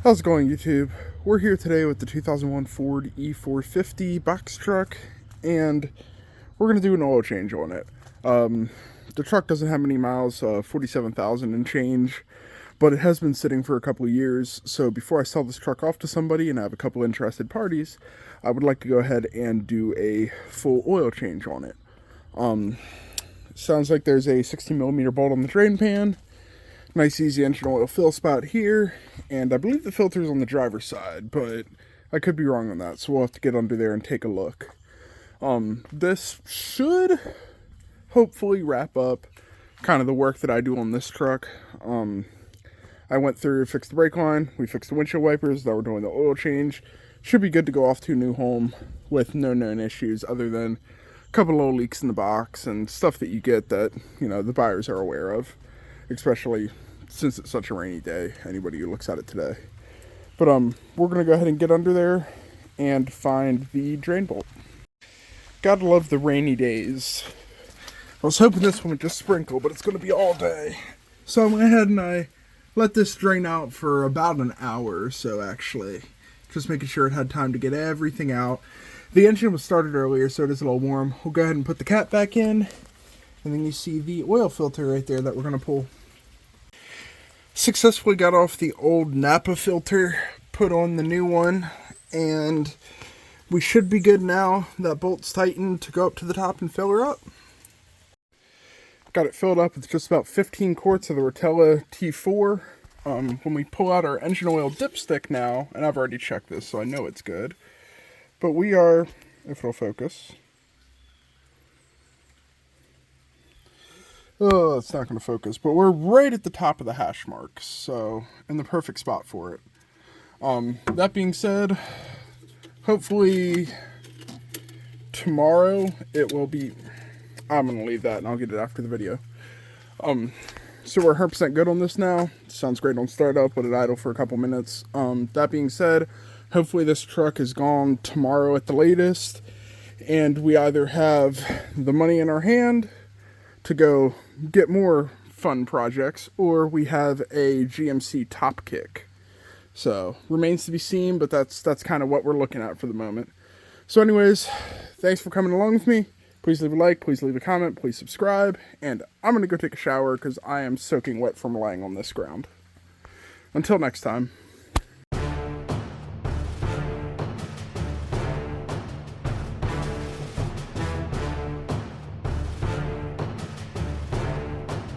How's it going, YouTube? We're here today with the 2001 Ford E450 box truck, and we're going to do an oil change on it. The truck doesn't have many miles, 47,000 and change, but it has been sitting for a couple of years, so before I sell this truck off to somebody and I have a couple interested parties, I would like to go ahead and do a full oil change on it. Sounds like there's a 16mm bolt on the drain pan. Nice easy engine oil fill spot here, and I believe the filter's on the driver's side, but I could be wrong on that, so we'll have to get under there and take a look. This should hopefully wrap up kind of the work that I do on this truck. I went through, fixed the brake line, we fixed the windshield wipers, now we're doing the oil change. Should be good to go off to a new home with no known issues other than a couple little leaks in the box and stuff that you get that, you know, the buyers are aware of. Especially since it's such a rainy day, anybody who looks at it today. But we're gonna go ahead and get under there and find the drain bolt. Gotta love the rainy days. I was hoping this one would just sprinkle, but it's gonna be all day. So I went ahead and I let this drain out for about an hour or so, actually. Just making sure it had time to get everything out. The engine was started earlier, so it is a little warm. We'll go ahead and put the cap back in. And then you see the oil filter right there that we're going to pull. Successfully got off the old Napa filter, put on the new one, and we should be good now. That bolt's tightened to go up to the top and fill her up. Got it filled up with just about 15 quarts of the Rotella T4. When we pull out our engine oil dipstick now, and I've already checked this, so I know it's good. But we are, if it'll focus... Oh, it's not going to focus, but we're right at the top of the hash marks, so in the perfect spot for it. That being said, hopefully tomorrow it will be... I'm going to leave that and I'll get it after the video. So we're 100% good on this now. Sounds great on startup, let it idle for a couple minutes. That being said, hopefully this truck is gone tomorrow at the latest, and we either have the money in our hand to go get more fun projects, or we have a GMC top kick. So remains to be seen, but that's kind of what we're looking at for the moment. So anyways, thanks for coming along with me. Please leave a like, please leave a comment, please subscribe, and I'm gonna go take a shower because I am soaking wet from lying on this ground. Until next time.